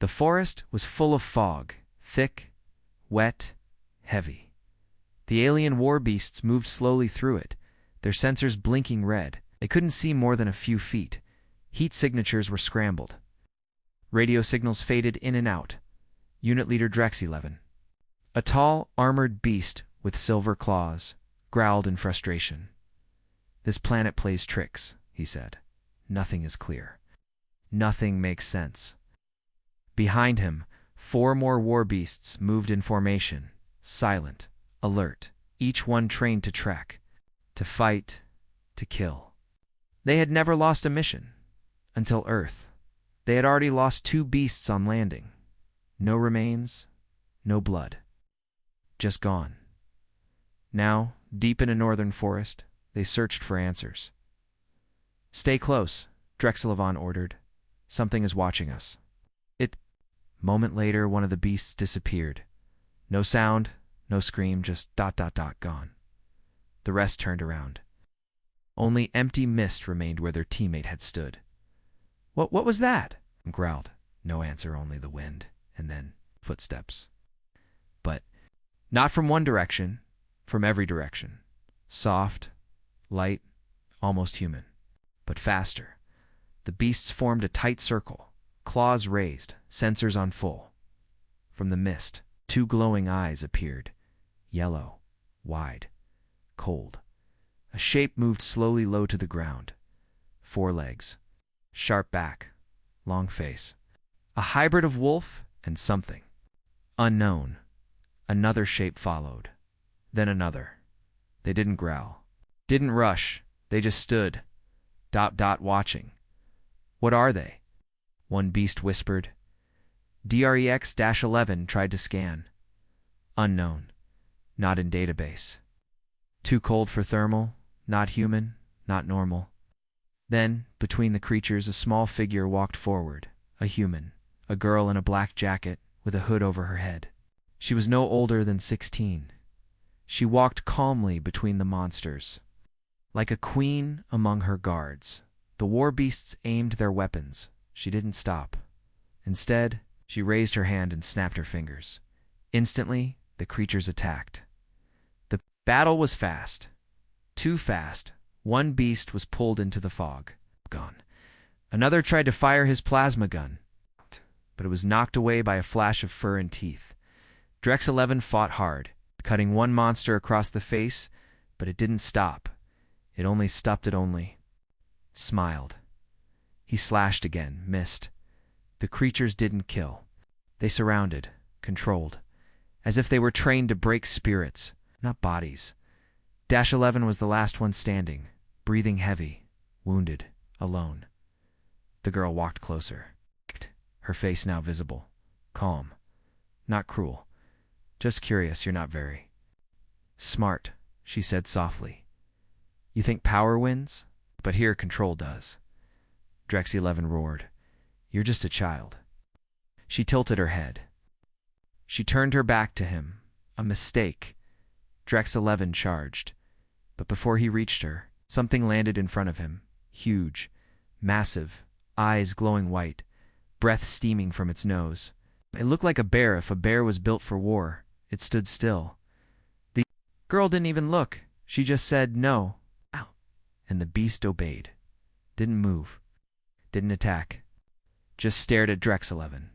The forest was full of fog, thick, wet, heavy. The alien war beasts moved slowly through it, their sensors blinking red. They couldn't see more than a few feet. Heat signatures were scrambled. Radio signals faded in and out. Unit Leader Drex-11. A tall, armored beast with silver claws growled in frustration. "This planet plays tricks," he said. "Nothing is clear. Nothing makes sense." Behind him, 4 more war beasts moved in formation, silent, alert, each one trained to track, to fight, to kill. They had never lost a mission. Until Earth. They had already lost 2 beasts on landing. No remains, no blood. Just gone. Now, deep in a northern forest, they searched for answers. "Stay close," Drex-11 ordered. "Something is watching us." Moment later, one of the beasts disappeared. No sound, no scream, just ... gone. The rest turned around. Only empty mist remained where their teammate had stood. What was that?" growled. No answer, only the wind, and then footsteps. But not from one direction, from every direction. Soft, light, almost human, but faster. The beasts formed a tight circle, claws raised, sensors on full. From the mist, 2 glowing eyes appeared, yellow, wide, cold. A shape moved slowly low to the ground. 4 legs, sharp back, long face. A hybrid of wolf and something. Unknown. Another shape followed. Then another. They didn't growl. Didn't rush. They just stood. ... watching. "What are they?" One beast whispered. DREX-11 tried to scan. Unknown. Not in database. Too cold for thermal. Not human. Not normal. Then, between the creatures, a small figure walked forward. A human. A girl in a black jacket, with a hood over her head. She was no older than 16. She walked calmly between the monsters. Like a queen among her guards, the war beasts aimed their weapons. She didn't stop. Instead, she raised her hand and snapped her fingers. Instantly, the creatures attacked. The battle was fast. Too fast. One beast was pulled into the fog. Gone. Another tried to fire his plasma gun, but it was knocked away by a flash of fur and teeth. Drex-11 fought hard, cutting one monster across the face, but it didn't stop. It only stopped it only. Smiled. He slashed again, missed. The creatures didn't kill. They surrounded, controlled, as if they were trained to break spirits, not bodies. -11 was the last one standing, breathing heavy, wounded, alone. The girl walked closer, her face now visible, calm, not cruel. "Just curious, you're not very smart," she said softly. "You think power wins? But here control does." Drex-11 roared. "You're just a child." She tilted her head. She turned her back to him. A mistake. Drex-11 charged. But before he reached her, something landed in front of him. Huge, massive, eyes glowing white, breath steaming from its nose. It looked like a bear if a bear was built for war. It stood still. The girl didn't even look. She just said, "No." Ow. And the beast obeyed. Didn't move. Didn't attack. Just stared at Drex-11.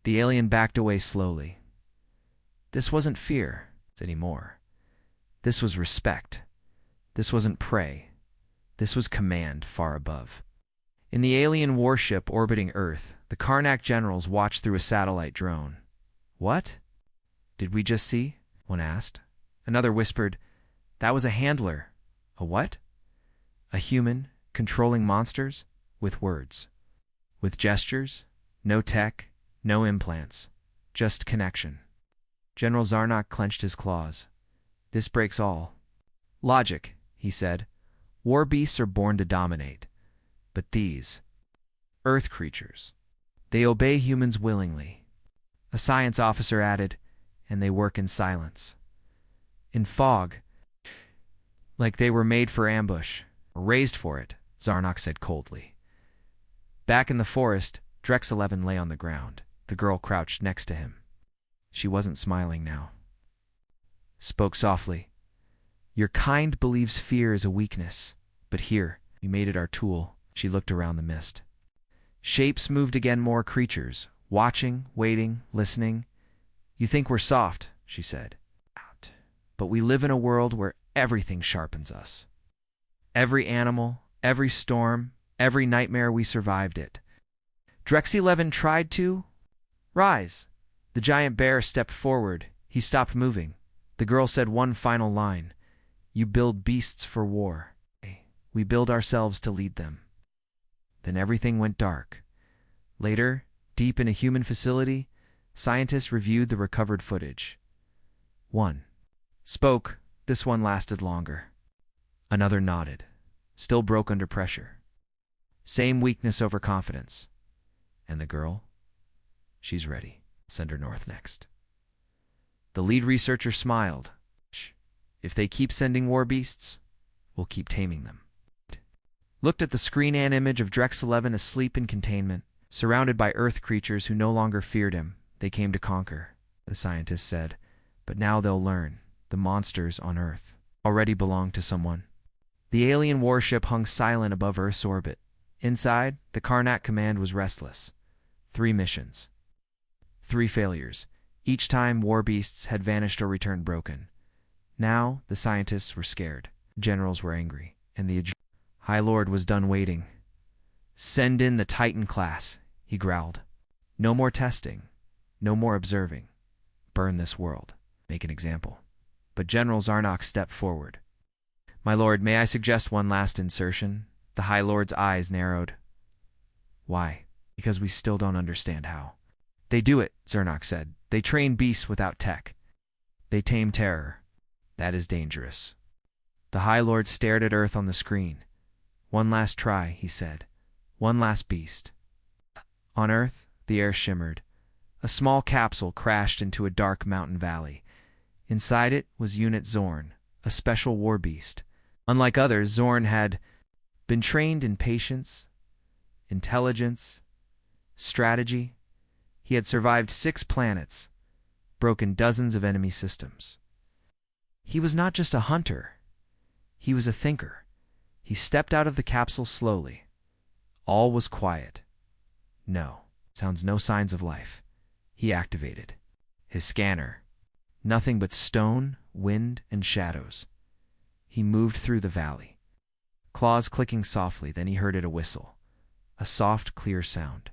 The alien backed away slowly. This wasn't fear anymore. This was respect. This wasn't prey. This was command far above. In the alien warship orbiting Earth, the Karnak generals watched through a satellite drone. "What did we just see?" one asked. Another whispered, "That was a handler." "A what?" "A human controlling monsters with words. With gestures, no tech, no implants, just connection." General Zarnak clenched his claws. "This breaks all logic," he said. "War beasts are born to dominate. But these Earth creatures, they obey humans willingly." A science officer added, "And they work in silence. In fog, like they were made for ambush, or raised for it," Zarnak said coldly. Back in the forest, Drex-11 lay on the ground. The girl crouched next to him. She wasn't smiling now. Spoke softly. Your kind believes fear is a weakness, but here, we made it our tool. She looked around the mist. Shapes moved again, more creatures, watching, waiting, listening. You think we're soft, she said. But we live in a world where everything sharpens us. Every animal, every storm, every nightmare, we survived it. Drex-11 tried to rise. The giant bear stepped forward. He stopped moving. The girl said one final line. You build beasts for war. We build ourselves to lead them. Then everything went dark. Later, deep in a human facility, scientists reviewed the recovered footage. One spoke. This one lasted longer. Another nodded. Still broke under pressure. Same weakness over confidence. And the girl? She's ready. Send her north next. The lead researcher smiled. If they keep sending war beasts, we'll keep taming them. Looked at the screen and image of Drex-11 asleep in containment, surrounded by Earth creatures who no longer feared him. They came to conquer, the scientist said. But now they'll learn. The monsters on Earth already belong to someone. The alien warship hung silent above Earth's orbit. Inside, the Karnak command was restless. 3 missions. 3 failures. Each time war beasts had vanished or returned broken. Now, the scientists were scared. Generals were angry. And the High Lord was done waiting. Send in the Titan class, he growled. No more testing. No more observing. Burn this world. Make an example. But General Zarnok stepped forward. My lord, may I suggest one last insertion? The High Lord's eyes narrowed. Why? Because we still don't understand how. They do it, Zarnok said. They train beasts without tech. They tame terror. That is dangerous. The High Lord stared at Earth on the screen. One last try, he said. One last beast. On Earth, the air shimmered. A small capsule crashed into a dark mountain valley. Inside it was Unit Zorn, a special war beast. Unlike others, Zorn had been trained in patience, intelligence, strategy. He had survived 6 planets, broken dozens of enemy systems. He was not just a hunter. He was a thinker. He stepped out of the capsule slowly. All was quiet. No signs of life. He activated his scanner. Nothing but stone, wind, and shadows. He moved through the valley. Claws clicking softly, then he heard a whistle. A soft, clear sound.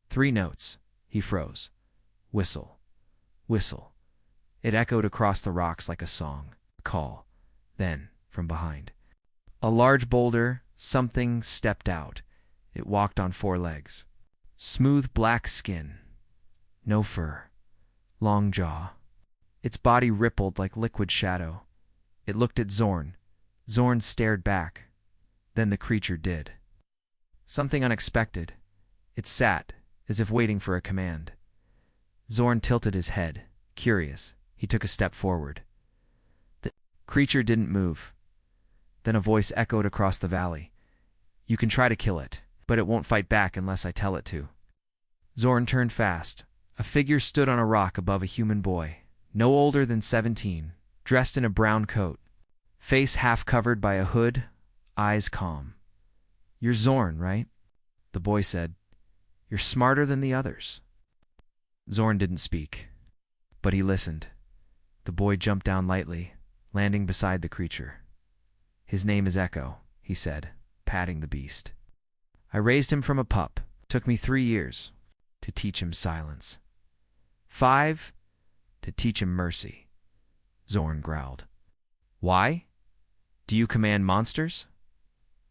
3 notes. He froze. Whistle. Whistle. It echoed across the rocks like a song. Call. Then, from behind. A large boulder, something stepped out. It walked on 4 legs. Smooth black skin. No fur. Long jaw. Its body rippled like liquid shadow. It looked at Zorn. Zorn stared back. Then the creature did. Something unexpected. It sat, as if waiting for a command. Zorn tilted his head, curious. He took a step forward. The creature didn't move. Then a voice echoed across the valley. You can try to kill it, but it won't fight back unless I tell it to. Zorn turned fast. A figure stood on a rock above a human boy, no older than 17, dressed in a brown coat, face half covered by a hood, eyes calm. You're Zorn, right? The boy said. You're smarter than the others. Zorn didn't speak, but he listened. The boy jumped down lightly, landing beside the creature. His name is Echo, he said, patting the beast. I raised him from a pup. Took me 3 years to teach him silence. 5 to teach him mercy. Zorn growled. Why? Do you command monsters?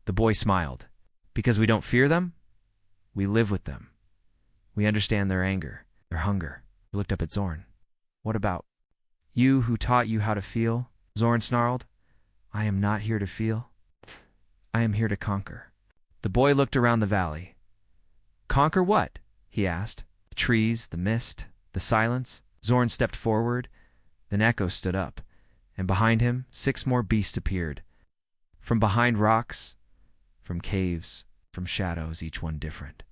The boy smiled. Because we don't fear them? We live with them. We understand their anger, their hunger. He looked up at Zorn. What about you who taught you how to feel? Zorn snarled. I am not here to feel. I am here to conquer. The boy looked around the valley. Conquer what? He asked. The trees, the mist, the silence. Zorn stepped forward. Then Echo stood up, and behind him 6 more beasts appeared. From behind rocks, from caves, from shadows, each one different.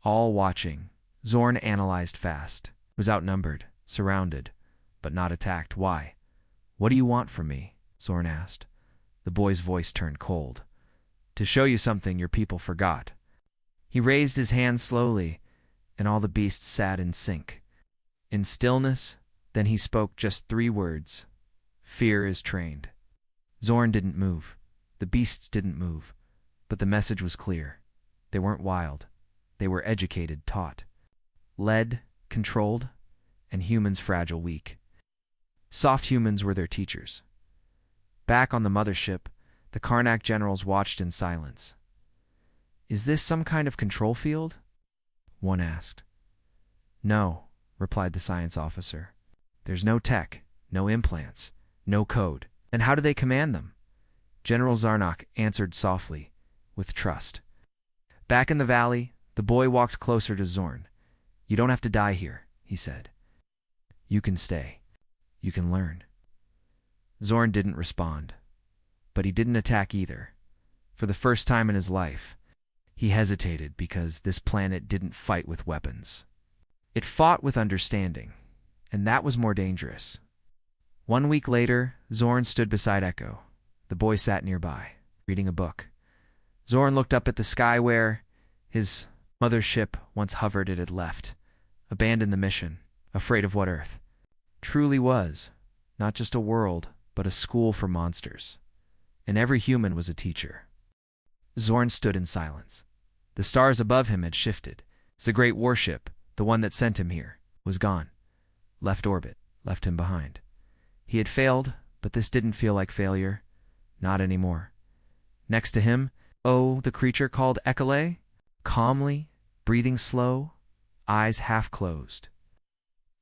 All watching. Zorn analyzed fast. He was outnumbered, surrounded, but not attacked. Why? What do you want from me? Zorn asked. The boy's voice turned cold. To show you something your people forgot. He raised his hand slowly, and all the beasts sat in sync. In stillness, then he spoke just 3 words. Fear is trained. Zorn didn't move. The beasts didn't move. But the message was clear. They weren't wild. They were educated, taught. Led, controlled, and humans fragile, weak. Soft humans were their teachers. Back on the mothership, the Karnak generals watched in silence. Is this some kind of control field? One asked. No, replied the science officer. There's no tech, no implants, no code. Then how do they command them? General Zarnak answered softly, with trust. Back in the valley, the boy walked closer to Zorn. You don't have to die here, he said. You can stay. You can learn. Zorn didn't respond, but he didn't attack either. For the first time in his life, he hesitated because this planet didn't fight with weapons. It fought with understanding, and that was more dangerous. 1 week later, Zorn stood beside Echo. The boy sat nearby, reading a book. Zorn looked up at the sky where his mothership once hovered. It had left, abandoned the mission, afraid of what Earth truly was, not just a world, but a school for monsters. And every human was a teacher. Zorn stood in silence. The stars above him had shifted. The great warship, the one that sent him here, was gone. Left orbit, left him behind. He had failed, but this didn't feel like failure. Not anymore. Next to him, the creature called Ekale, calmly, breathing slow, eyes half closed.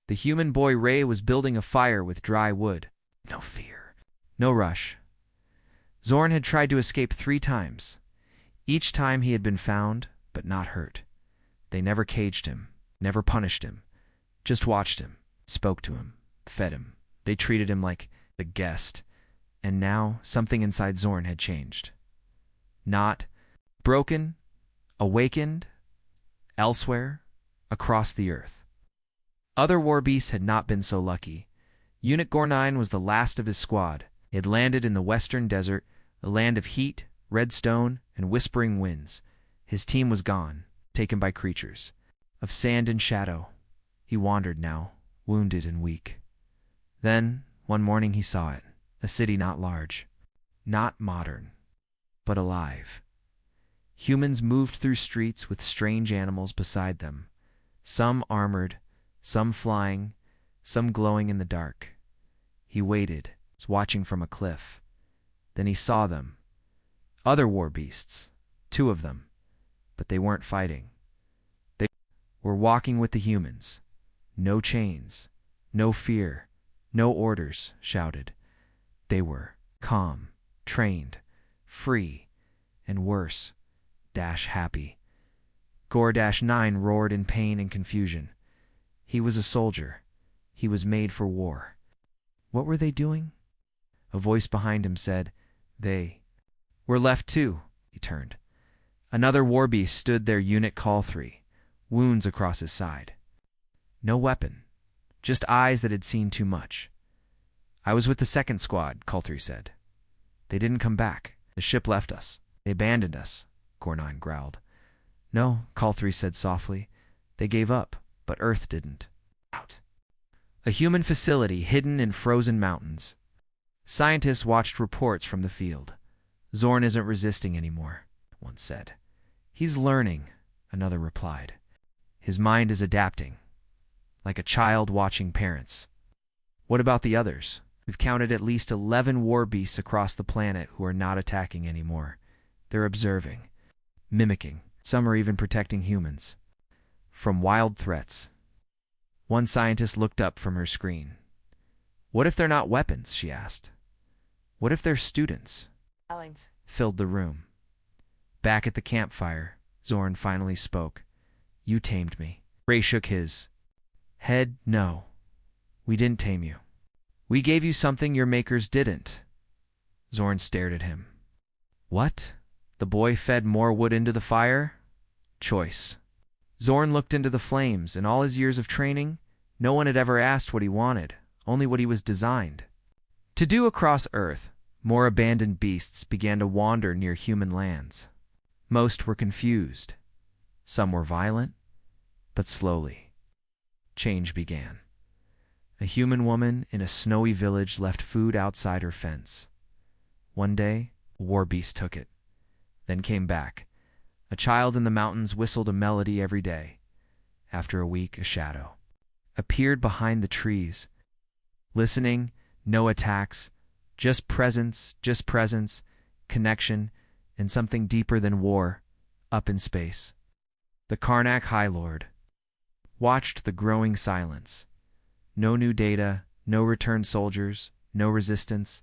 The human boy Ray was building a fire with dry wood. No fear. No rush. Zorn had tried to escape 3 times. Each time he had been found, but not hurt. They never caged him, never punished him, just watched him, spoke to him, fed him. They treated him like the guest. And now something inside Zorn had changed. Not broken, awakened, elsewhere, across the earth. Other war beasts had not been so lucky. Unit Gornine was the last of his squad. It had landed in the western desert, a land of heat, red stone, and whispering winds. His team was gone, taken by creatures. Of sand and shadow, he wandered now, wounded and weak. Then, one morning he saw it. A city not large, not modern, but alive. Humans moved through streets with strange animals beside them, some armored, some flying, some glowing in the dark. He waited, watching from a cliff. Then he saw them. Other war beasts, 2 of them, but they weren't fighting. They were walking with the humans. No chains, no fear, no orders shouted. They were calm, trained, free, and worse, happy. Gor-9 roared in pain and confusion. He was a soldier. He was made for war. What were they doing? A voice behind him said, They were left too. He turned. Another war beast stood there, Unit Call 3, wounds across his side. No weapon, just eyes that had seen too much. I was with the 2nd squad, Call 3 said. They didn't come back. The ship left us. They abandoned us, Gor-9 growled. No, Call 3 said softly. They gave up, but Earth didn't. Out. A human facility hidden in frozen mountains. Scientists watched reports from the field. Zorn isn't resisting anymore, one said. He's learning, another replied. His mind is adapting, like a child watching parents. What about the others? We've counted at least 11 war beasts across the planet who are not attacking anymore. They're observing, mimicking. Some are even protecting humans from wild threats. One scientist looked up from her screen. What if they're not weapons, she asked. What if they're students? Silence filled the room. Back at the campfire, Zorn finally spoke. You tamed me. Ray shook his head. No, we didn't tame you. We gave you something your makers didn't. Zorn stared at him. What? The boy fed more wood into the fire? Choice. Zorn looked into the flames. In all his years of training, no one had ever asked what he wanted, only what he was designed to do. Across Earth, more abandoned beasts began to wander near human lands. Most were confused. Some were violent, but slowly, change began. A human woman in a snowy village left food outside her fence. One day, a war beast took it, then came back. A child in the mountains whistled a melody every day. After a week, a shadow appeared behind the trees. Listening, no attacks, just presence, connection, and something deeper than war, up in space. The Karnak High Lord watched the growing silence. No new data, no returned soldiers, no resistance,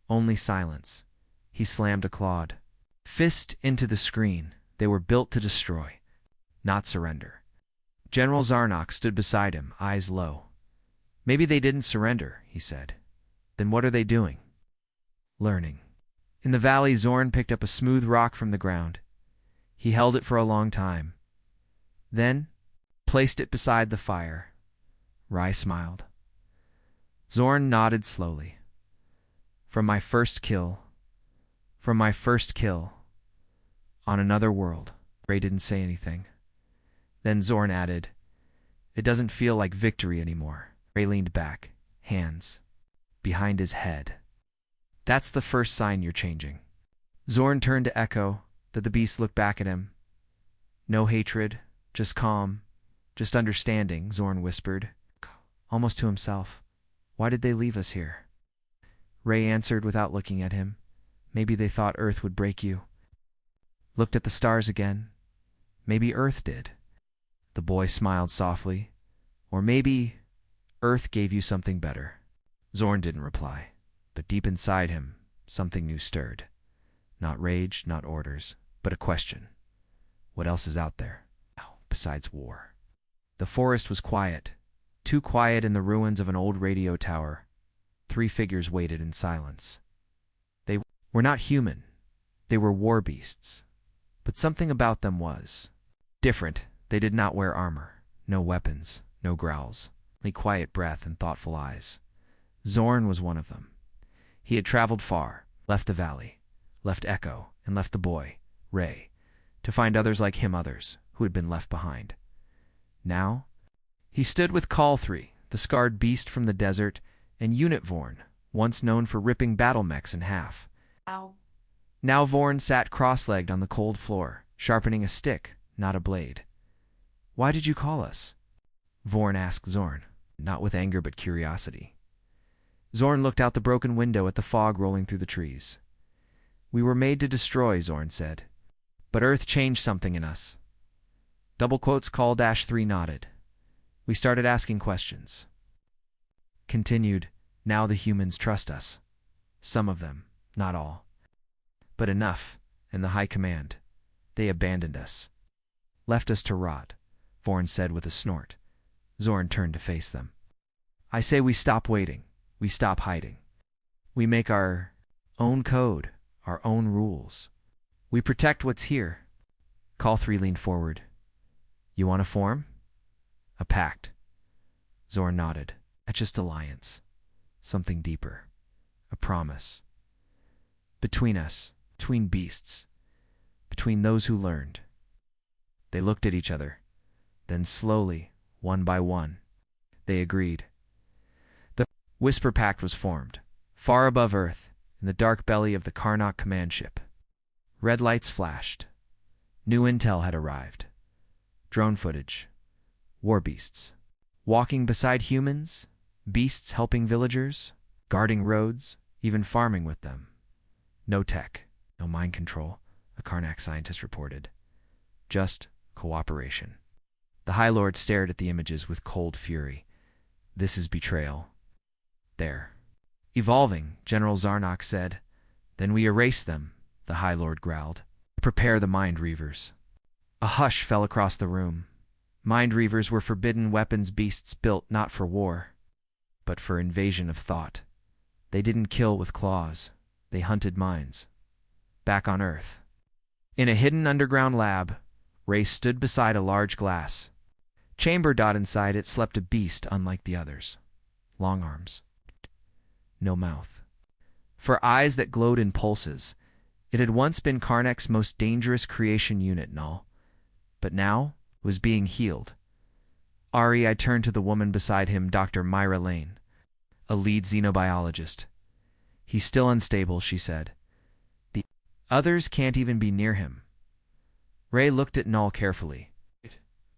only silence. He slammed a clawed fist into the screen. They were built to destroy, not surrender. General Zarnok stood beside him, eyes low. Maybe they didn't surrender, he said. Then what are they doing? Learning. In the valley, Zorn picked up a smooth rock from the ground. He held it for a long time, then placed it beside the fire. Rai smiled. Zorn nodded slowly. From my first kill on another world. Ray didn't say anything. Then Zorn added, "It doesn't feel like victory anymore." Ray leaned back, hands behind his head. "That's the first sign you're changing." Zorn turned to echo that the beast looked back at him. "No hatred, just calm, just understanding," Zorn whispered, almost to himself. "Why did they leave us here?" Ray answered without looking at him. "Maybe they thought Earth would break you." Looked at the stars again. "Maybe Earth did." The boy smiled softly. "Or maybe Earth gave you something better." Zorn didn't reply, but deep inside him, something new stirred. Not rage, not orders, but a question. What else is out there, besides war? The forest was quiet, too quiet. In the ruins of an old radio tower, 3 figures waited in silence. They were not human. They were war beasts. But something about them was different. They did not wear armor, no weapons, no growls, only quiet breath and thoughtful eyes. Zorn was one of them. He had traveled far, left the valley, left Echo, and left the boy, Ray, to find others like him, others who had been left behind. Now, he stood with Call 3, the scarred beast from the desert, and Unit Vorn, once known for ripping battle mechs in half. Ow. Now Vorn sat cross-legged on the cold floor, sharpening a stick, not a blade. "Why did you call us?" Vorn asked Zorn, not with anger but curiosity. Zorn looked out the broken window at the fog rolling through the trees. "We were made to destroy," Zorn said. "But Earth changed something in us." Double quotes Call-3 nodded. "We started asking questions." Continued, "Now the humans trust us. Some of them, not all. But enough, and the High Command. They abandoned us. Left us to rot," Vorn said with a snort. Zorn turned to face them. "I say we stop waiting. We stop hiding. We make our own code, our own rules. We protect what's here." Call 3 leaned forward. "You want to form?" "A pact." Zorn nodded. "Not just alliance. Something deeper. A promise. Between us, between beasts, between those who learned." They looked at each other. Then slowly, one by one, they agreed. The Whisper Pact was formed, far above Earth, in the dark belly of the Karnak command ship. Red lights flashed. New intel had arrived. Drone footage. War beasts. Walking beside humans. Beasts helping villagers. Guarding roads. Even farming with them. No tech. No mind control, a Karnak scientist reported. Just cooperation. The High Lord stared at the images with cold fury. "This is betrayal." "There. Evolving," General Zarnok said. "Then we erase them," the High Lord growled. "Prepare the Mind Reavers." A hush fell across the room. Mind Reavers were forbidden weapons, beasts built not for war, but for invasion of thought. They didn't kill with claws. They hunted minds. Back on Earth, in a hidden underground lab, Ray stood beside a large glass chamber. Inside it slept a beast unlike the others. Long arms. No mouth. For eyes that glowed in pulses. It had once been Karnak's most dangerous creation unit and all, but now was being healed. I turned to the woman beside him, Dr. Myra Lane, a lead xenobiologist. He's still unstable, she said. The others can't even be near him. Ray looked at Null carefully.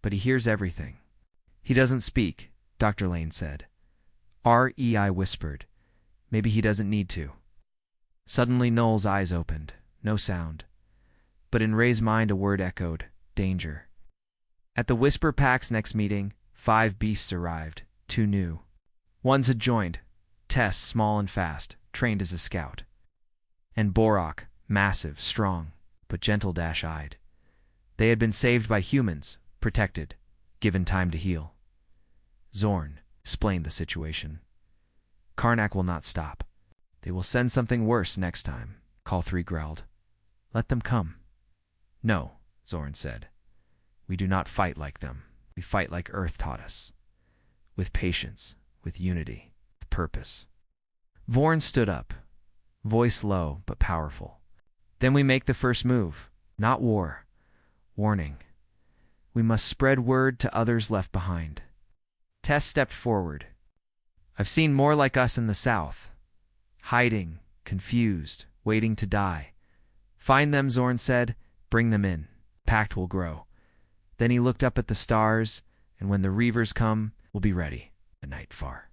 But he hears everything. He doesn't speak, Dr. Lane said. I whispered. Maybe he doesn't need to. Suddenly Null's eyes opened. No sound. But in Ray's mind a word echoed. Danger. At the Whisper Pack's next meeting, 5 beasts arrived. 2 new. Ones had joined. Tess, small and fast, trained as a scout. And Borak, massive, strong, but gentle, dash-eyed. They had been saved by humans, protected, given time to heal. Zorn explained the situation. Karnak will not stop. They will send something worse next time, Call 3 growled. Let them come. No, Zorn said. We do not fight like them. We fight like Earth taught us. With patience, with unity, with purpose. Vorn stood up, voice low but powerful. Then we make the first move, not war. Warning. We must spread word to others left behind. Tess stepped forward. I've seen more like us in the south. Hiding, confused, waiting to die. Find them, Zorn said. Bring them in. Pact will grow. Then he looked up at the stars, and when the Reavers come, we'll be ready. A night far.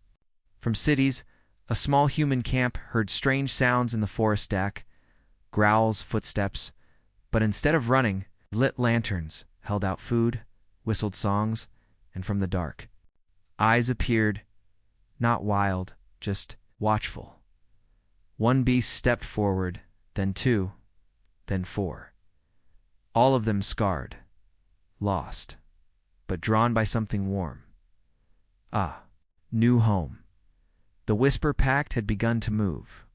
From cities, a small human camp heard strange sounds in the forest deck, growls, footsteps, but instead of running, lit lanterns, held out food, whistled songs, and from the dark, eyes appeared, not wild, just watchful. 1 beast stepped forward, then 2, then 4. All of them scarred, lost, but drawn by something warm. New home. The Whisper Pact had begun to move,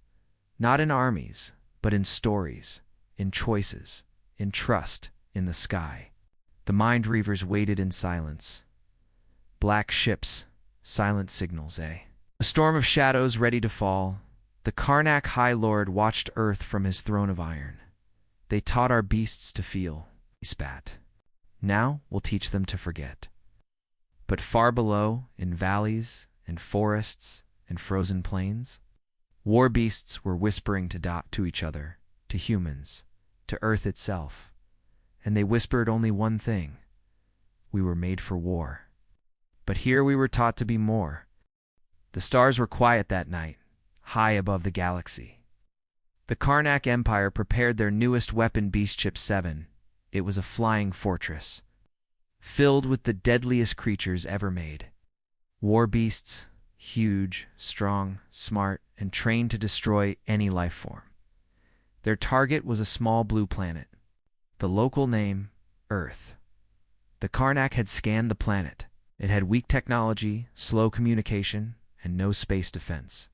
not in armies, but in stories, in choices, in trust, in the sky. The Mind Reavers waited in silence. Black ships, silent signals, A storm of shadows ready to fall. The Karnak High Lord watched Earth from his throne of iron. They taught our beasts to feel, he spat. Now we'll teach them to forget. But far below, in valleys and forests and frozen plains, war beasts were whispering to each other, to humans, to Earth itself. And they whispered only one thing. We were made for war. But here we were taught to be more. The stars were quiet that night, high above the galaxy. The Karnak Empire prepared their newest weapon, Beast Ship 7. It was a flying fortress, filled with the deadliest creatures ever made. War beasts, huge, strong, smart, and trained to destroy any life form. Their target was a small blue planet. The local name, Earth. The Karnak had scanned the planet. It had weak technology, slow communication, and no space defense.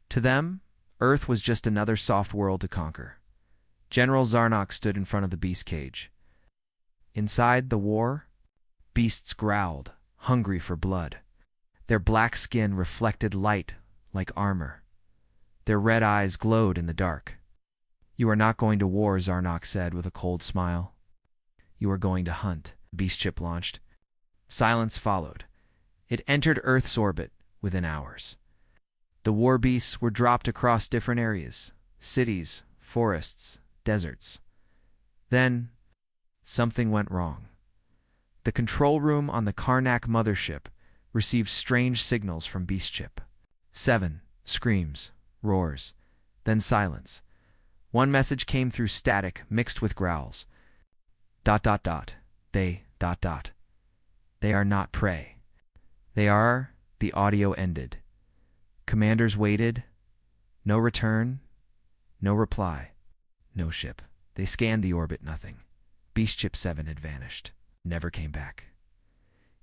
To them, Earth was just another soft world to conquer. General Zarnok stood in front of the beast cage. Inside the war, beasts growled, hungry for blood. Their black skin reflected light like armor. Their red eyes glowed in the dark. You are not going to war, Zarnok said with a cold smile. You are going to hunt. The beast ship launched. Silence followed. It entered Earth's orbit within hours. The war beasts were dropped across different areas, cities, forests, deserts. Then, something went wrong. The control room on the Karnak mothership received strange signals from Beast Ship. 7 screams, roars, then silence. One message came through static mixed with growls. ... They ... They are not prey. They are... The audio ended. Commanders waited. No return. No reply. No ship. They scanned the orbit, nothing. Beast Ship 7 had vanished. Never came back.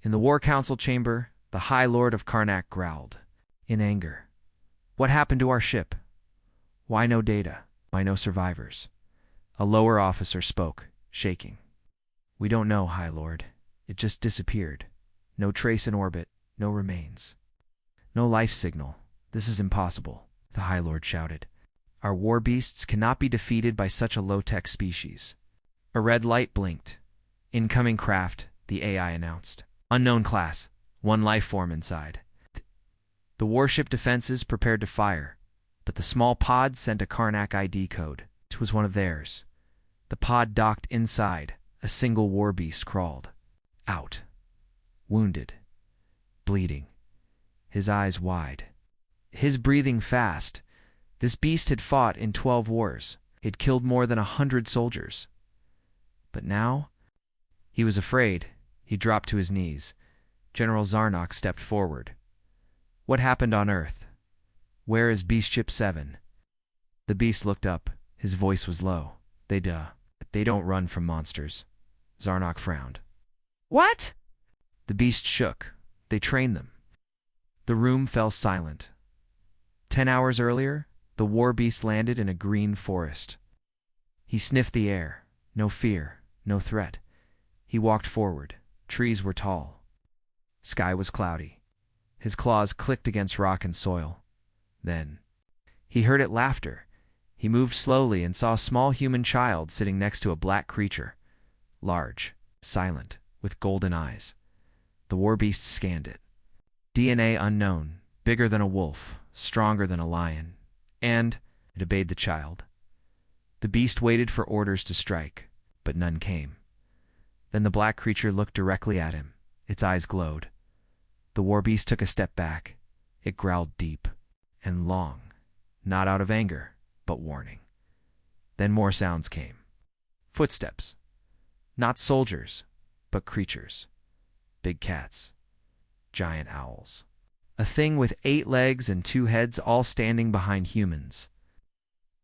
In the War Council chamber, the High Lord of Karnak growled, in anger. What happened to our ship? Why no data? Why no survivors? A lower officer spoke, shaking. We don't know, High Lord. It just disappeared. No trace in orbit, no remains. No life signal. This is impossible, the High Lord shouted. Our war beasts cannot be defeated by such a low-tech species. A red light blinked. Incoming craft, the AI announced. Unknown class, one life form inside. The warship defenses prepared to fire, but the small pod sent a Karnak ID code. It was one of theirs. The pod docked inside. A single war beast crawled out, wounded, bleeding, his eyes wide, his breathing fast. This beast had fought in 12 wars. He'd killed more than 100 soldiers. But now, he was afraid. He dropped to his knees. General Zarnok stepped forward. What happened on Earth? Where is Beast Ship 7? The beast looked up. His voice was low. They don't run from monsters. Zarnok frowned. What? The beast shook. They train them. The room fell silent. 10 hours earlier, the war beast landed in a green forest. He sniffed the air. No fear, no threat. He walked forward. Trees were tall. Sky was cloudy. His claws clicked against rock and soil. Then, he heard it laughter. He moved slowly and saw a small human child sitting next to a black creature. Large, silent, with golden eyes. The war beast scanned it. DNA unknown, bigger than a wolf, stronger than a lion. And it obeyed the child. The beast waited for orders to strike, but none came. Then the black creature looked directly at him. Its eyes glowed. The war beast took a step back. It growled deep and long, not out of anger, but warning. Then more sounds came. Footsteps. Not soldiers, but creatures. Big cats. Giant owls. A thing with 8 legs and 2 heads, all standing behind humans.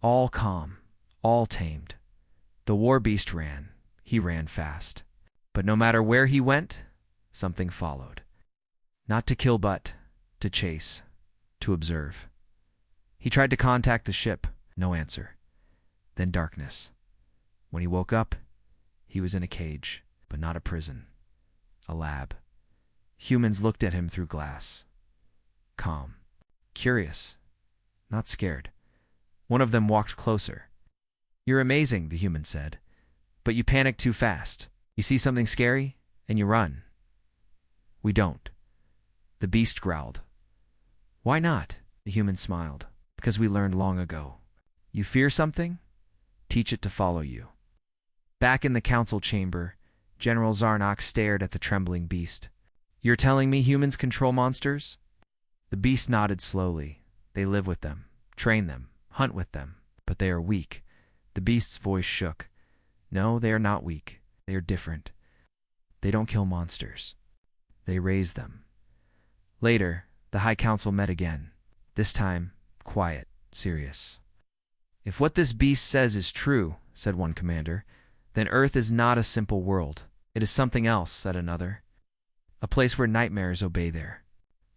All calm, all tamed. The war beast ran. He ran fast. But no matter where he went, something followed. Not to kill, but to chase, to observe. He tried to contact the ship. No answer. Then darkness. When he woke up, he was in a cage, but not a prison. A lab. Humans looked at him through glass. Calm. Curious. Not scared. One of them walked closer. You're amazing, the human said. But you panic too fast. You see something scary, and you run. We don't. The beast growled. Why not? The human smiled. Because we learned long ago. You fear something? Teach it to follow you. Back in the council chamber, General Zarnok stared at the trembling beast. You're telling me humans control monsters? The beast nodded slowly. They live with them, train them, hunt with them, but they are weak. The beast's voice shook. No, they are not weak. They are different. They don't kill monsters. They raise them. Later, the High Council met again. This time, quiet, serious. If what this beast says is true, said one commander, then Earth is not a simple world. It is something else, said another. A place where nightmares obey their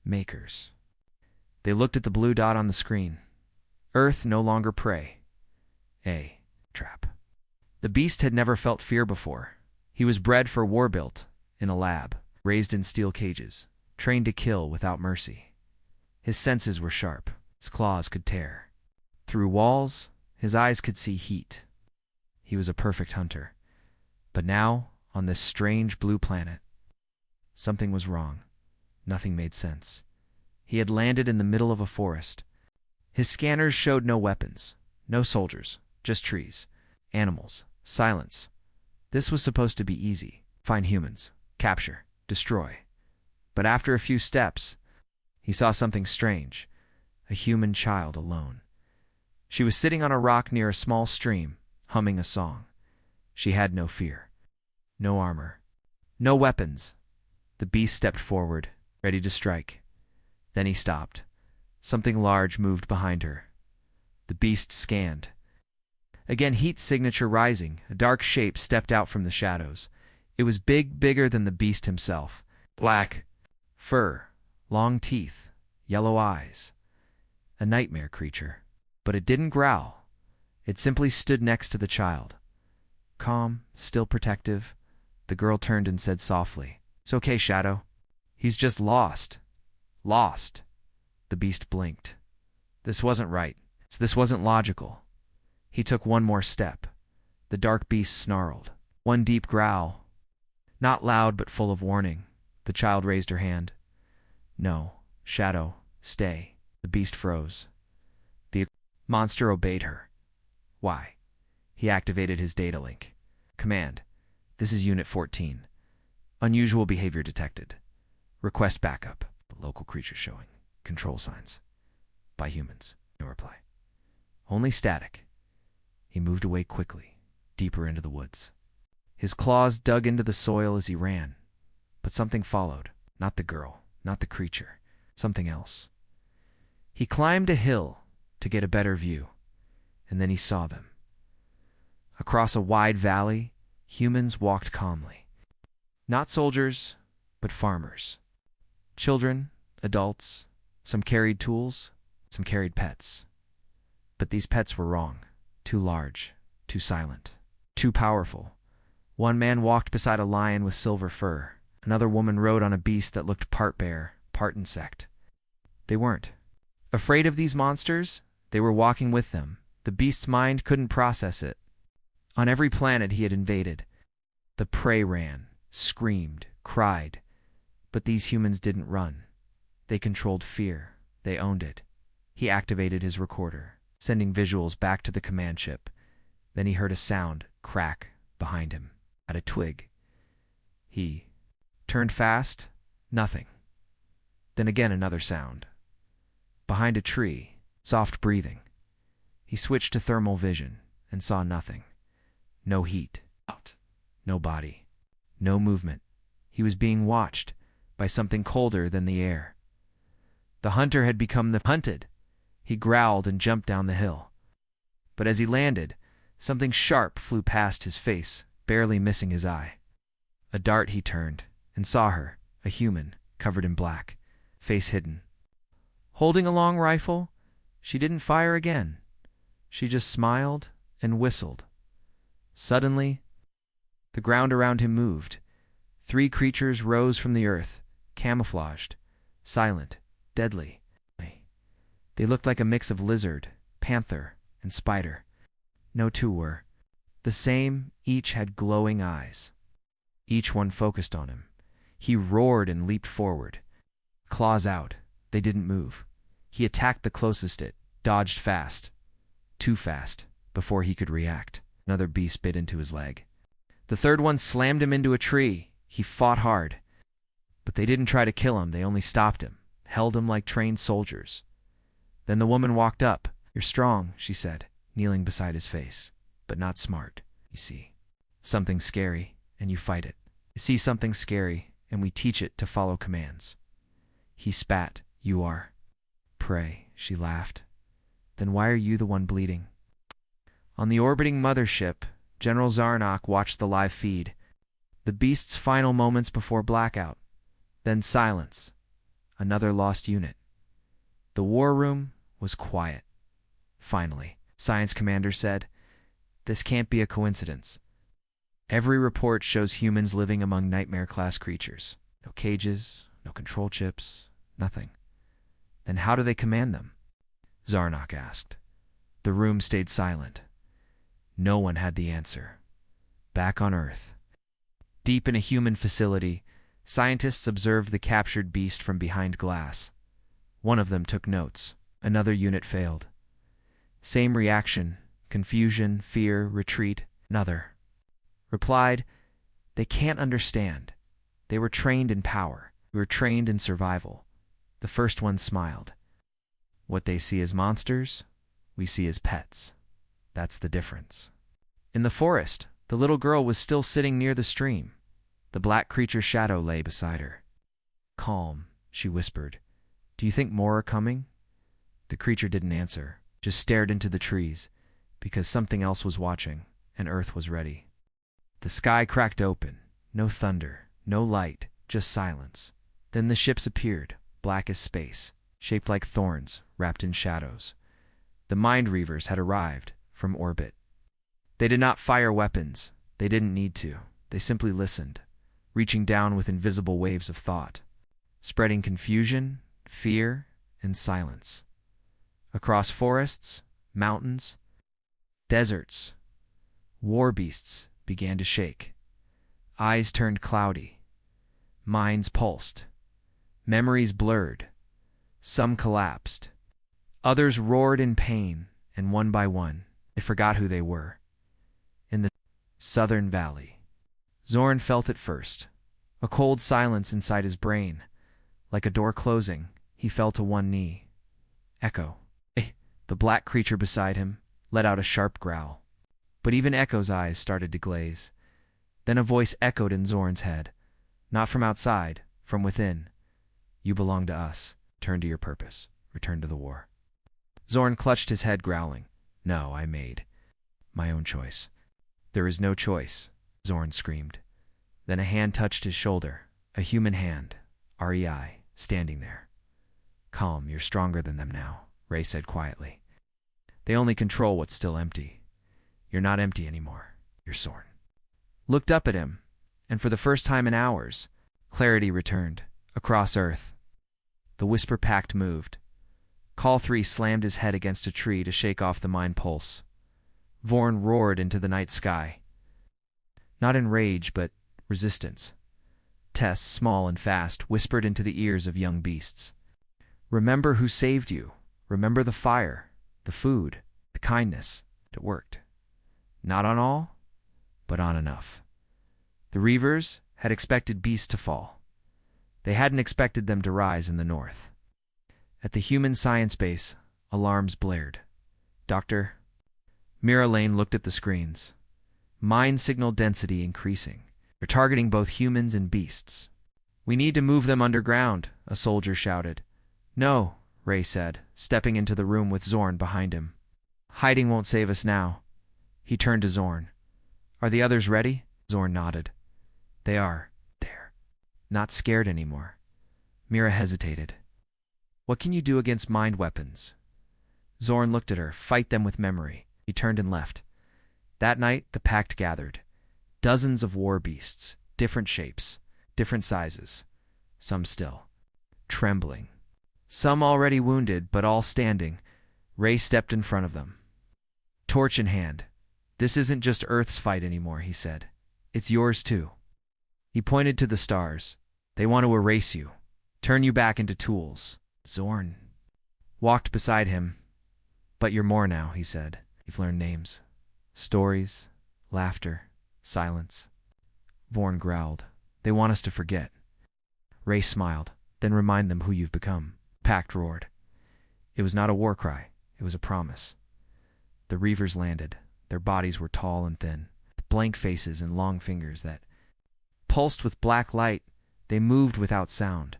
makers. They looked at the blue dot on the screen. Earth no longer prey. A trap. The beast had never felt fear before. He was bred for war, built in a lab, raised in steel cages, trained to kill without mercy. His senses were sharp. His claws could tear. Through walls, his eyes could see heat. He was a perfect hunter. But now, on this strange blue planet, something was wrong. Nothing made sense. He had landed in the middle of a forest. His scanners showed no weapons, no soldiers, just trees, animals, silence. This was supposed to be easy. Find humans, capture, destroy. But after a few steps, he saw something strange. A human child alone. She was sitting on a rock near a small stream, humming a song. She had no fear, no armor, no weapons. The beast stepped forward, ready to strike. Then he stopped. Something large moved behind her. The beast scanned. Again, heat signature rising, a dark shape stepped out from the shadows. It was bigger than the beast himself. Black fur, long teeth, yellow eyes. A nightmare creature. But it didn't growl. It simply stood next to the child. Calm, still protective, The girl turned and said softly, "It's okay, Shadow. He's just lost." Lost. The beast blinked. This wasn't right. This wasn't logical. He took one more step. The dark beast snarled. One deep growl. Not loud, but full of warning. The child raised her hand. "No, Shadow, stay." The beast froze. The monster obeyed her. Why? He activated his data link. "Command. This is Unit 14. Unusual behavior detected. Request backup." The local creature showing control signs. By humans. No reply. Only static. He moved away quickly, deeper into the woods. His claws dug into the soil as he ran. But something followed. Not the girl, not the creature. Something else. He climbed a hill to get a better view, and then he saw them. Across a wide valley, humans walked calmly. Not soldiers, but farmers. Children, adults, some carried tools, some carried pets. But these pets were wrong. Too large, too silent, too powerful. One man walked beside a lion with silver fur. Another woman rode on a beast that looked part bear, part insect. They weren't afraid of these monsters. They were walking with them. The beast's mind couldn't process it. On every planet he had invaded, the prey ran, screamed, cried. But these humans didn't run. They controlled fear. They owned it. He activated his recorder, sending visuals back to the command ship. Then he heard a sound crack behind him, at a twig. He turned fast. Nothing. Then again another sound. Behind a tree, soft breathing. He switched to thermal vision and saw nothing. No heat. No body. No movement. He was being watched by something colder than the air. The hunter had become the hunted. He growled and jumped down the hill. But as he landed, something sharp flew past his face, barely missing his eye. A dart. He turned and saw her, a human, covered in black, face hidden. Holding a long rifle, she didn't fire again. She just smiled and whistled. Suddenly, the ground around him moved. 3 creatures rose from the earth, camouflaged, silent, deadly. They looked like a mix of lizard, panther, and spider. No two were the same. Each had glowing eyes. Each one focused on him. He roared and leaped forward. Claws out. They didn't move. He attacked the closest. It dodged fast. Too fast, before he could react. Another beast bit into his leg. The third one slammed him into a tree. He fought hard. But they didn't try to kill him. They only stopped him, held him like trained soldiers. Then the woman walked up. "You're strong," she said, kneeling beside his face, "but not smart. You see something scary, and you fight it. You see something scary, and we teach it to follow commands." He spat. "You are prey," she laughed. "Then why are you the one bleeding?" On the orbiting mothership, General Zarnock watched the live feed. The beast's final moments before blackout. Then silence. Another lost unit. The war room was quiet. Finally, Science Commander said, "This can't be a coincidence. Every report shows humans living among nightmare-class creatures. No cages, no control chips, nothing. Then how do they command them?" Zarnock asked. The room stayed silent. No one had the answer. Back on Earth, deep in a human facility, scientists observed the captured beast from behind glass. One of them took notes. Another unit failed. Same reaction: confusion, fear, retreat. Another replied, "They can't understand. They were trained in power. We were trained in survival." The first one smiled. "What they see as monsters, we see as pets. That's the difference." In the forest, the little girl was still sitting near the stream. The black creature's shadow lay beside her. "Calm," she whispered. "Do you think more are coming?" The creature didn't answer, just stared into the trees, because something else was watching, and Earth was ready. The sky cracked open. No thunder, no light, just silence. Then the ships appeared, black as space, shaped like thorns, wrapped in shadows. The Mind Reavers had arrived from orbit. They did not fire weapons. They didn't need to. They simply listened, reaching down with invisible waves of thought, spreading confusion, fear, and silence. Across forests, mountains, deserts, war beasts began to shake. Eyes turned cloudy. Minds pulsed. Memories blurred. Some collapsed. Others roared in pain, and one by one, they forgot who they were. In the southern valley, Zorn felt it first. A cold silence inside his brain. Like a door closing, he fell to one knee. Echo. The black creature beside him let out a sharp growl. But even Echo's eyes started to glaze. Then a voice echoed in Zorn's head. Not from outside, from within. You belong to us. Turn to your purpose. Return to the war. Zorn clutched his head, growling. No, I made my own choice. There is no choice, Zorn screamed. Then a hand touched his shoulder. A human hand. REI, standing there. Calm, you're stronger than them now, Ray said quietly. They only control what's still empty. You're not empty anymore. You're Zorn. Looked up at him, and for the first time in hours, clarity returned, across Earth. The Whisper Pact moved. Call 3 slammed his head against a tree to shake off the mind pulse. Vorn roared into the night sky. Not in rage, but resistance. Tess, small and fast, whispered into the ears of young beasts. Remember who saved you. Remember the fire, the food, the kindness. It worked. Not on all, but on enough. The Reavers had expected beasts to fall. They hadn't expected them to rise in the north. At the human science base, alarms blared. Doctor? Mira Lane looked at the screens. Mind signal density increasing. They're targeting both humans and beasts. We need to move them underground, a soldier shouted. No, Ray said, stepping into the room with Zorn behind him. Hiding won't save us now. He turned to Zorn. Are the others ready? Zorn nodded. They are. There. Not scared anymore. Mira hesitated. What can you do against mind weapons? Zorn looked at her. Fight them with memory. He turned and left. That night, the pact gathered. Dozens of war beasts, different shapes, different sizes. Some still. Trembling. Some already wounded, but all standing. Ray stepped in front of them. Torch in hand. This isn't just Earth's fight anymore, he said. It's yours too. He pointed to the stars. They want to erase you. Turn you back into tools. Zorn walked beside him. But you're more now, he said. You've learned names. Stories. Laughter. Silence. Vorn growled. They want us to forget. Ray smiled. Then remind them who you've become. Pact roared. It was not a war cry. It was a promise. The Reavers landed. Their bodies were tall and thin, with blank faces and long fingers that pulsed with black light. They moved without sound.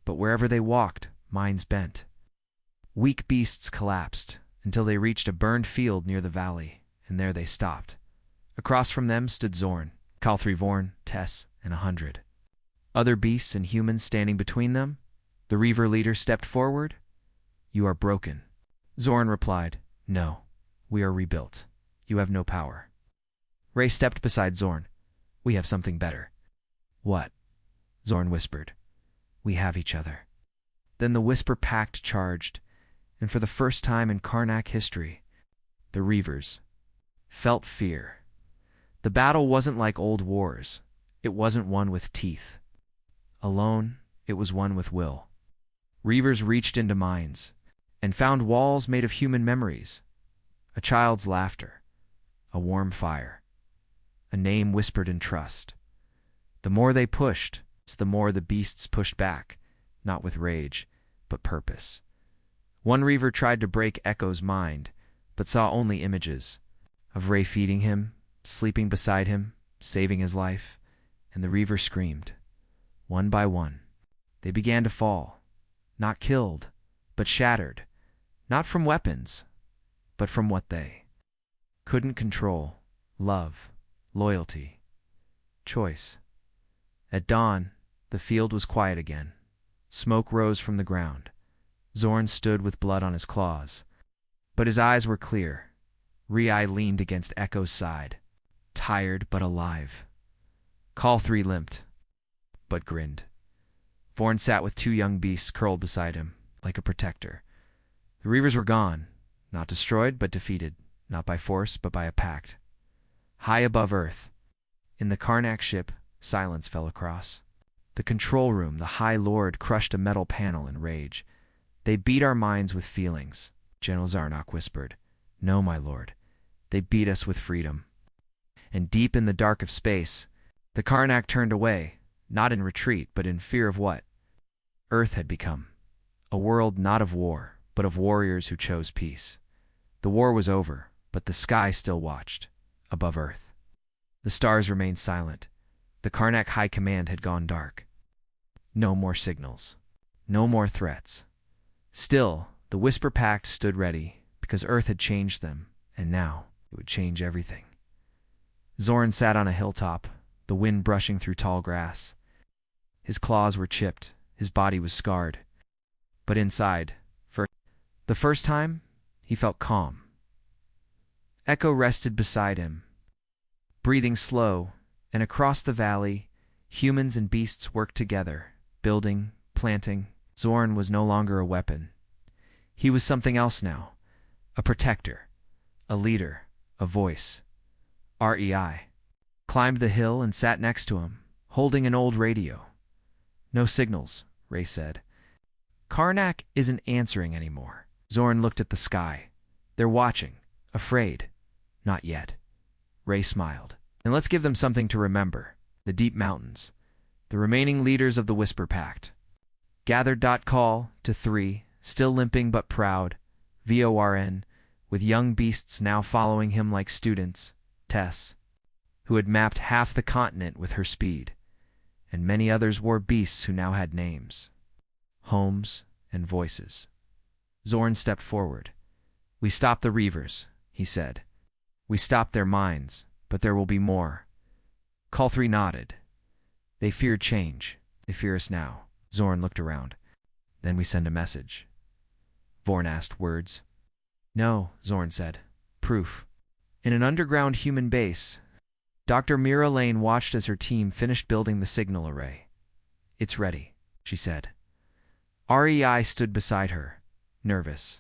But wherever they walked, minds bent. Weak beasts collapsed until they reached a burned field near the valley, and there they stopped. Across from them stood Zorn, Calthri Vorn, Tess, and 100. Other beasts and humans standing between them. The Reaver leader stepped forward. You are broken. Zorn replied, No, we are rebuilt. You have no power. Ray stepped beside Zorn. We have something better. What? Zorn whispered. We have each other. Then the Whisper Pact charged, and for the first time in Karnak history, the Reavers felt fear. The battle wasn't like old wars. It wasn't one with teeth. Alone, it was one with will. Reavers reached into minds and found walls made of human memories. A child's laughter. A warm fire. A name whispered in trust. The more they pushed, the more the beasts pushed back, not with rage, but purpose. One Reaver tried to break Echo's mind, but saw only images of Ray feeding him, sleeping beside him, saving his life, and the Reaver screamed. One by one, they began to fall, not killed, but shattered, not from weapons, but from what they couldn't control: love, loyalty, choice. At dawn, the field was quiet again. Smoke rose from the ground. Zorn stood with blood on his claws, but his eyes were clear. Rei leaned against Echo's side, tired but alive. Call 3 limped, but grinned. Vorn sat with 2 young beasts curled beside him, like a protector. The Reavers were gone, not destroyed, but defeated, not by force, but by a pact. High above Earth, in the Karnak ship, silence fell across. The control room, the High Lord crushed a metal panel in rage. They beat our minds with feelings, General Zarnok whispered. No, my lord. They beat us with freedom. And deep in the dark of space, the Karnak turned away, not in retreat, but in fear of what Earth had become. A world not of war, but of warriors who chose peace. The war was over, but the sky still watched, above Earth. The stars remained silent. The Karnak High Command had gone dark. No more signals. No more threats. Still, the Whisper Pact stood ready, because Earth had changed them, and now it would change everything. Zorn sat on a hilltop, the wind brushing through tall grass. His claws were chipped, his body was scarred. But inside, for the first time, he felt calm. Echo rested beside him, breathing slow, and across the valley, humans and beasts worked together, building, planting. Zorn was no longer a weapon. He was something else now, a protector, a leader, a voice. REI climbed the hill and sat next to him, holding an old radio. No signals, Ray said. Karnak isn't answering anymore. Zorn looked at the sky. They're watching, afraid. Not yet. Ray smiled. And let's give them something to remember. The deep mountains. The remaining leaders of the Whisper Pact. Gathered. Call to 3, still limping but proud. VORN, with young beasts now following him like students. Tess, who had mapped half the continent with her speed. And many others wore beasts who now had names, homes, and voices. Zorn stepped forward. We stopped the Reavers, he said. We stopped their minds, but there will be more. Call 3 nodded. They feared change. They fear us now. Zorn looked around. Then we send a message. Vorn asked words. No, Zorn said. Proof. In an underground human base, Dr. Mira Lane watched as her team finished building the signal array. It's ready, she said. REI stood beside her, nervous.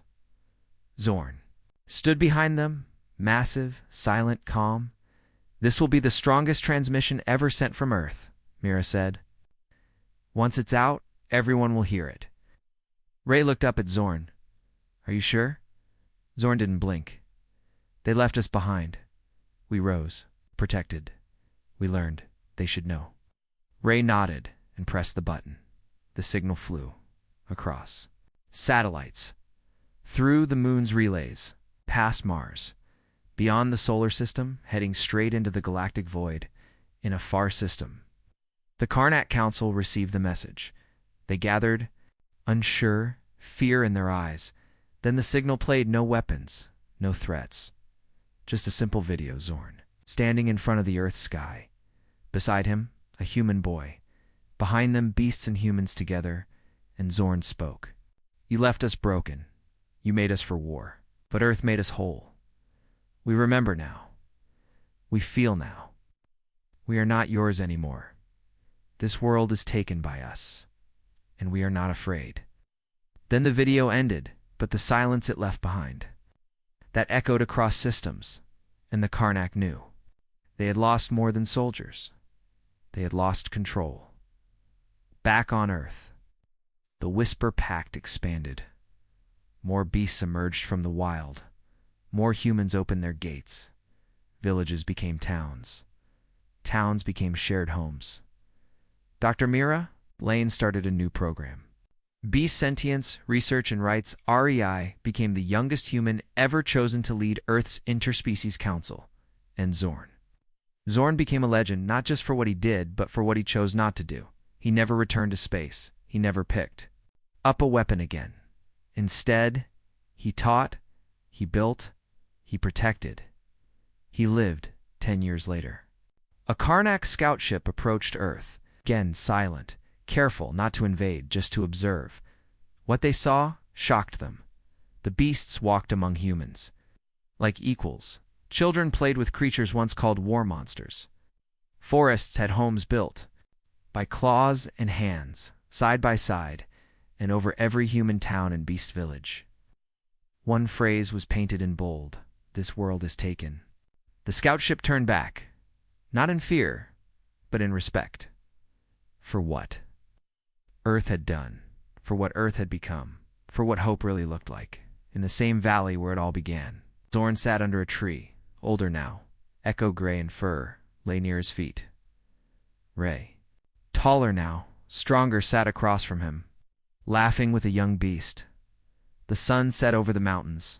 Zorn stood behind them, massive, silent, calm. This will be the strongest transmission ever sent from Earth, Mira said. Once it's out, everyone will hear it. Ray looked up at Zorn. Are you sure? Zorn didn't blink. They left us behind. We rose, protected. We learned they should know. Ray nodded and pressed the button. The signal flew. Across. Satellites. Through the moon's relays. Past Mars. Beyond the solar system, heading straight into the galactic void, in a far system. The Karnak Council received the message. They gathered, unsure, fear in their eyes. Then the signal played. No weapons, no threats. Just a simple video. Zorn, standing in front of the Earth sky. Beside him, a human boy. Behind them, beasts and humans together. And Zorn spoke. You left us broken. You made us for war. But Earth made us whole. We remember now. We feel now. We are not yours anymore. This world is taken by us. And we are not afraid. Then the video ended, but the silence it left behind. That echoed across systems, and the Karnak knew. They had lost more than soldiers. They had lost control. Back on Earth, the Whisper Pact expanded. More beasts emerged from the wild. More humans opened their gates. Villages became towns. Towns became shared homes. Dr. Mira Lane started a new program. Beast Sentience, Research and Rights, REI, became the youngest human ever chosen to lead Earth's Interspecies Council. And Zorn. Zorn became a legend not just for what he did, but for what he chose not to do. He never returned to space. He never picked up a weapon again. Instead, he taught, he built, he protected. He lived 10 years later. A Karnak scout ship approached Earth, again silent, careful not to invade, just to observe. What they saw shocked them. The beasts walked among humans. Like equals, children played with creatures once called war monsters. Forests had homes built by claws and hands, side by side, and over every human town and beast village. One phrase was painted in bold: "This world is taken." The scout ship turned back, not in fear, but in respect. For what Earth had done, for what Earth had become, for what hope really looked like. In the same valley where it all began, Zorn sat under a tree, older now, echo gray in fur, lay near his feet. Ray, taller now, stronger, sat across from him, laughing with a young beast. The sun set over the mountains.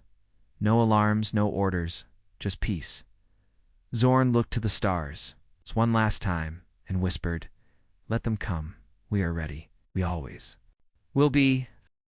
No alarms, no orders, just peace. Zorn looked to the stars one last time and whispered, "Let them come. We are ready. We always will be."